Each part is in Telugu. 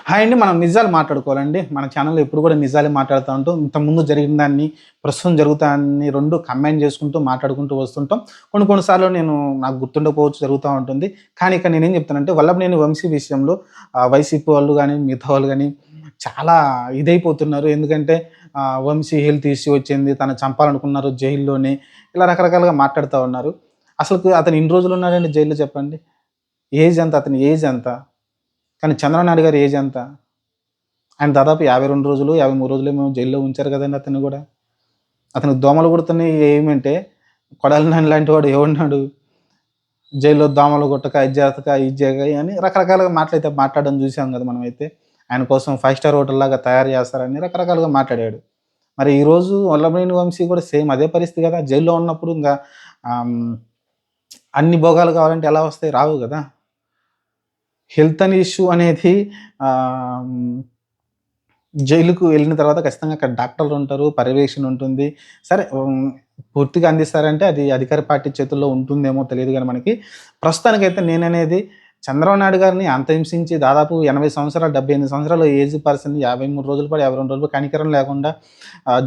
హాయ్ అండి. మనం నిజాలు మాట్లాడుకోవాలండి. మన ఛానల్‌లో ఎప్పుడు కూడా నిజాలే మాట్లాడుతా ఉంటాం. ఇంతకుముందు జరిగిన దాన్ని, ప్రస్తుతం జరుగుతాన్ని 2 కంబైన్ చేసుకుంటూ మాట్లాడుకుంటూ వస్తుంటాం. కొన్ని కొన్ని సార్లు నాకు గుర్తుండకపోవచ్చు, జరుగుతా ఉంటుంది. కానీ ఇక్కడ నేనేం చెప్తానంటే వల్లభనేని వంశీ విషయంలో వైసీపీ వాళ్ళు గాని, మిగతా వాళ్ళు గాని చాలా ఇదైపోతున్నారు. ఎందుకంటే వంశీ హెల్త్ ఇష్యూ వచ్చింది. తనని చంపాలనుకున్నారు జైల్లోనే. ఇలా రకరకాలుగా మాట్లాడుతా ఉన్నారు. అసలుకు అతను ఇన్ని రోజులు ఉన్నాడండి జైల్‌లో చెప్పండి? ఏజ్ ఎంత? అతని ఏజ్ ఎంత? కానీ చంద్రబాబు నాయుడు గారి ఏజ్ ఎంత? ఆయన దాదాపు 52 రోజులు, 53 రోజులేమో జైల్‌లో ఉంచారు గదండీ అతన్ని గూడా. అతనికి దోమలు కుడుతున్నాయి ఏమంటే, కొడాలి నాని లాంటి వాడు ఎవడున్నాడు? జైల్‌లో దోమలు కుట్టక, ఇది జేతక, ఇది జేయక అని రకరకాలుగా మాటలైతే మాట్లాడడం జూసాం గదా మనమైతే. ఆయన కోసం 5 స్టార్ హోటల్‌లాగా తయారు జేస్తారని రకరకాలుగా మాట్లాడాడు. మరి ఈరోజు వల్లభనేని వంశీ గూడా సేమ్ అదే పరిస్థితి గదా! జైల్‌లో ఉన్నప్పుడు ఆహ్, హ్మ్, అన్ని భోగాలు కావాలంటే ఎలా వస్తాయి? రావు గదా! హెల్త్ అనే ఇష్యూ అనేది ఆహ్, హ్మ్ జైలుకు వెళ్ళిన తర్వాత ఖచ్చితంగా అక్కడ డాక్టర్లుంటారు, పర్యవేక్షణ ఉంటుంది. సరే పూర్తిగా అందిస్తారంటే అది అధికార పార్టీ చేతుల్లో ఉంటుందేమో తెలీదు గానీ మనకి. ప్రస్తుతానికైతే నేననేది చంద్రబాబు నాయుడు గారిని అంత హింసించి దాదాపు 80 సంవత్సరాలు, 78 సంవత్సరాల ఏజ్ పర్సన్‌ని 53 రోజుల పాటు, 52 రోజులు కనికరం లేకుండా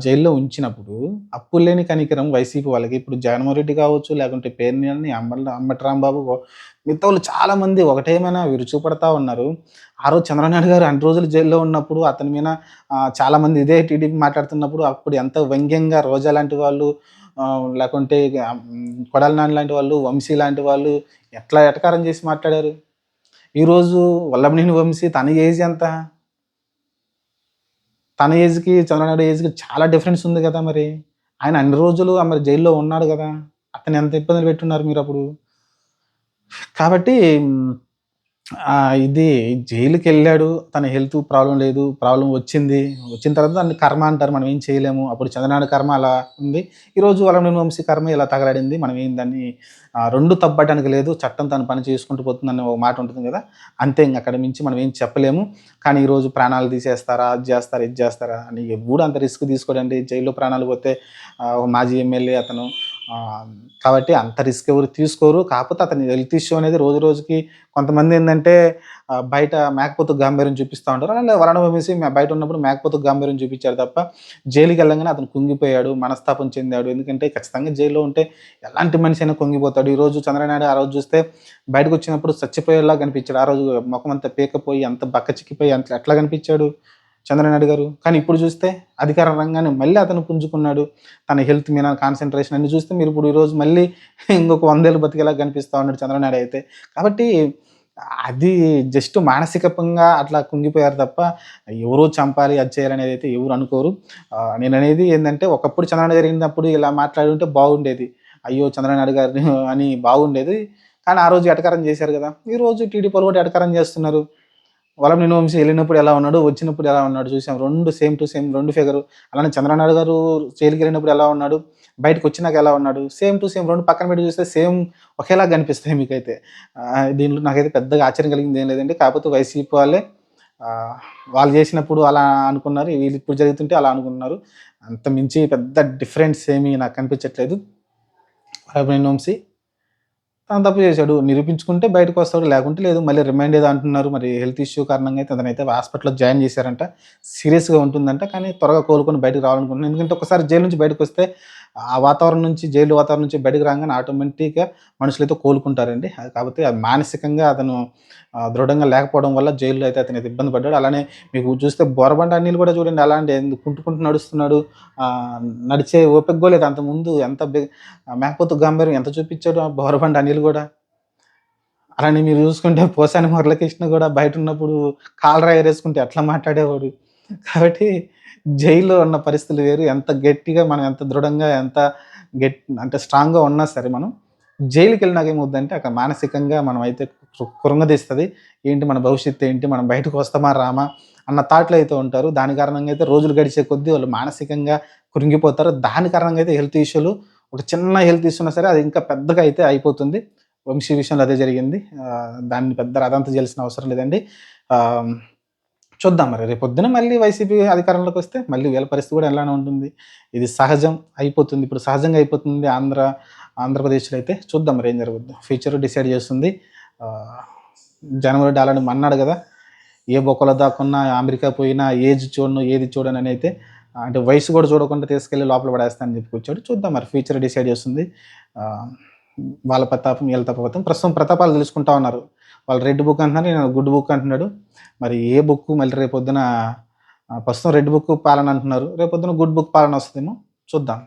జైల్‌లో ఉంచినప్పుడు అప్పుల్లేని కనికరం వైసీపీ వాళ్ళకి. ఇప్పుడు జగన్మోహన్ రెడ్డి కావచ్చు, లేకుంటే పేర్ని అంబటి రాంబాబు మిగతావాళ్ళు చాలామంది ఒకటేమైనా విరుచుకుపడతా ఉన్నారు. ఆ రోజు చంద్రబాబు నాయుడు గారు అన్ని రోజులు జైల్‌లో ఉన్నప్పుడు అతని మీద చాలామంది ఇదే టీడీపీ మాట్లాడుతున్నప్పుడు అప్పుడు ఎంత వ్యంగ్యంగా రోజా లాంటి వాళ్ళు లేకుంటే కొడాలి నాని లాంటి వాళ్ళు, వంశీ లాంటి వాళ్ళు ఎట్లా ఎటకారం చేసి మాట్లాడారు. ఈరోజు వల్లభనేని వంశీ తన ఏజ్ ఎంత? తన ఏజ్‌కి చంద్రబాబు నాయుడు ఏజ్‌కి చాలా డిఫరెన్స్ ఉంది గదా! మరి. ఆయన అన్ని రోజులు మరి జైల్‌లో ఉన్నాడు గదా! అతన్ని ఎంత ఇబ్బందులు పెట్టున్నారు మీరప్పుడు. కాబట్టి ఇది జైలుకెళ్ళాడు. తన హెల్త్ ప్రాబ్లమ్ లేదు. ప్రాబ్లమ్ వచ్చింది. వచ్చిన తర్వాత దాన్ని కర్మ అంటారు. మనం ఏం చేయలేము. అప్పుడు చంద్రనాయుడు కర్మ అలా ఉంది. ఈరోజు వల్లభనేని వంశీ కర్మ ఇలా తగలడింది. మనం ఏం దాన్ని 2 తప్పట్టడానికి లేదు. చట్టం తన పని చేసుకుంటూ పోతుందని ఒక మాట ఉంటుంది గదా! అంతే ఇంక అక్కడి మించి మనం ఏం చెప్పలేము. కానీ ఈరోజు ప్రాణాలు తీసేస్తారా? అది జేస్తారా? ఇది జేస్తారా? అని ఎవ్వడు అంత రిస్క్ తీసుకోడండి. జైల్‌లో ప్రాణాలు పోతే ఒక మాజీ ఎమ్మెల్యే అతను. ఆహ్, కాబట్టి అంత రిస్క్ ఎవరు తీసుకోరు. కాకపోతే అతని హెల్త్ ఇష్యూ అనేది రోజు రోజుకి కొంతమందేందంటే బయట మేకపోతుకు గాంభీర్యం చూపిస్తా ఉంటారు. అలా వలన వంశీ బయట ఉన్నప్పుడు మేకపోతుకు గాంభీర్యం చూపించాడు తప్ప, జైలుకెళ్ళంగానే అతను కుంగిపోయాడు, మనస్తాపం చెందాడు. ఎందుకంటే ఖచ్చితంగా జైల్‌లో ఉంటే ఎలాంటి మనిషి అయినా కుంగిపోతాడు. ఈరోజు చంద్రబాబు నాయుడు ఆ రోజు చూస్తే బయటకొచ్చినప్పుడు చచ్చిపోయేలాగా కనిపించాడు. ఆ రోజు మొఖమంతా పీకపోయి, అంత బక్కచిక్కిపోయి ఎట్లా కనిపించాడు చంద్రబాబు నాయుడు గారు. కానీ ఇప్పుడు చూస్తే అధికారం రాంగానే మళ్ళీ అతను పుంజుకున్నాడు. తన హెల్త్ మీద కాన్సంట్రేషన్ అన్ని చూస్తే మీరు ఇప్పుడు ఈరోజు మళ్ళీ ఇంకొక 100 ఏళ్ళు బతికేలాగా కనిపిస్తా ఉన్నాడు చంద్రబాబు నాయుడు అయితే. కాబట్టి అది జస్ట్ మానసికంగా అట్లా కుంగిపోయారు తప్ప, ఎవరో చంపాలి, అది చేయాలనేదైతే ఎవరు అనుకోరు. నేననేది ఏందంటే, ఒకప్పుడు చంద్రబాబు నాయుడు జరిగినప్పుడు ఇలా మాట్లాడుంటే బాగుండేది. అయ్యో! చంద్రబాబు నాయుడు గారిని అని బాగుండేది. కానీ ఆ రోజు ఎటకారం చేశారు గదా! ఈరోజు టీడీపీ‌లు కూడా ఎటకారం చేస్తున్నారు. వల్లభనేని వంశీ ఎళ్ళినప్పుడు ఎలా ఉన్నాడు, వచ్చినప్పుడు ఎలా ఉన్నాడు చూసాం. 2 సేమ్ టు సేమ్ 2 ఫిగరు. అలానే చంద్రబాబు నాయుడు గారు జైలుకెళ్ళినప్పుడు ఎలా ఉన్నాడు, బయటకొచ్చినాక ఎలా ఉన్నాడు, సేమ్ టు సేమ్ 2 పక్కన పెట్టి చూస్తే సేమ్ ఒకేలాగా కనిపిస్తాయి మీకైతే. దీంట్లో నాకైతే పెద్దగా ఆశ్చర్యం కలిగింది ఏం లేదండి. కాకపోతే వైసీపీ వాళ్ళే ఆహ్, వాళ్ళు చేసినప్పుడు అలా అనుకున్నారు. వీళ్ళు ఇప్పుడు జరుగుతుంటే అలా అనుకుంటున్నారు. అంత మించి పెద్ద డిఫరెన్స్ ఏమీ నాకు కనిపించట్లేదు. వల్లభనేని వంశీ తను తప్పు చేశాడు. నిరూపించుకుంటే బయటకొస్తాడు. లేకుంటే లేదు. మళ్ళీ రిమాండ్ ఏదో అంటున్నారు. మరి హెల్త్ ఇష్యూ కారణంగా అయితే అతనైతే హాస్పిటల్‌లో జాయిన్ చేశారంట. సీరియస్‌గా ఉంటుందంట. కానీ త్వరగా కోలుకొని బయటకి రావాలనుకుంటున్నాను. ఎందుకంటే ఒక్కసారి జైలు నుంచి బయటకొస్తే ఆ వాతావరణం నుంచి జైలు వాతావరణం నుంచి బయటకి రాంగానే ఆటోమేటిక్‌గా మనుషులైతే కోలుకుంటారండి. అది కాకపోతే అది మానసికంగా అతను దృఢంగా లేకపోవడం వల్ల జైల్‌లో అయితే అతనైతే ఇబ్బంది పడ్డాడు. అలానే మీకు చూస్తే బోరబండ అనిల్ కూడా చూడండి అలాంటి కుంటుకుంటూ నడుస్తున్నాడు. ఆహ్, నడిచే ఓపిక కూడా లేదు. అంతకుముందు ఎంత మేకపోతు గాంభీర్యం ఎంత చూపిచ్చాడు ఆ బోరబండ అనిల్ గూడా. అలానే మీరు చూసుకుంటే పోసాని మురళీకృష్ణ గూడా బయటున్నప్పుడు కాలరా ఎగరేసుకుంటే ఎట్లా మాట్లాడేవాడు. కాబట్టి జైల్‌లో ఉన్న పరిస్థితులు వేరు. ఎంత గట్టిగా మనం ఎంత దృఢంగా ఎంత అంటే స్ట్రాంగ్‌గా ఉన్నా సరే మనం జైలుకెళ్ళినాక ఏమవుద్దంటే అక్కడ మానసికంగా మనమైతే కృంగదీస్తది. ఏంటి మన భవిష్యత్తు ఏంటి? మనం బయటకు వస్తామా? రామా? అన్న థాట్‌లో అయితే ఉంటారు. దాని కారణంగా అయితే రోజులు గడిచే కొద్దీ వాళ్ళు మానసికంగా కృంగిపోతారు. దాని కారణంగా అయితే హెల్త్ ఇష్యూలు ఒక చిన్న హెల్త్ ఇష్యూ ఉన్నా సరే అది ఇంకా పెద్దగా అయితే అయిపోతుంది. వంశీ విషయంలో అదే జరిగింది. దాన్ని పెద్ద రాద్ధాంతం చేయాల్సిన అవసరం లేదండి. ఆహ్, చూద్దాం మరి రేపొద్దున మళ్ళీ వైసీపీ అధికారంలోకొస్తే మళ్ళీ వీళ్ళ పరిస్థితి కూడా ఎలానే ఉంటుంది. ఇది సహజం అయిపోతుంది. ఇప్పుడు సహజంగా అయిపోతుంది ఆంధ్రప్రదేశ్‌లో అయితే. చూద్దాం మరి ఏం జరుగుద్దో. ఫ్యూచర్ డిసైడ్ చేస్తుంది. ఆహ్, జగన్మోహన్ రెడ్డి ఆల్రెడీ అన్నాడు గదా! ఏ బొక్కలో దాక్కున్నా, అమెరికా పోయినా ఏజ్ చూడను, ఏది చూడను అని అయితే అంటే వయసు కూడా చూడకుండా తీసుకెళ్ళి లోపల పడేస్తా అని చెప్పుకొచ్చాడు. చూద్దాం మరి ఫ్యూచర్ డిసైడ్ చేస్తుంది. ఆహ్, వాళ్ళ ప్రతాపం, వీళ్ళ తపోగతం. ప్రస్తుతం ప్రతాపాలు తెలుసుకుంటా ఉన్నారు. వాళ్ళు రెడ్ బుక్ అంటున్నారు. ఈయన గుడ్ బుక్ అంటున్నాడు. మరి ఏ బుక్ మళ్ళీ రేపొద్దున ప్రస్తుతం రెడ్ బుక్ పాలన అంటున్నారు. రేపొద్దున గుడ్ బుక్ పాలన వస్తదేమో చూద్దాం.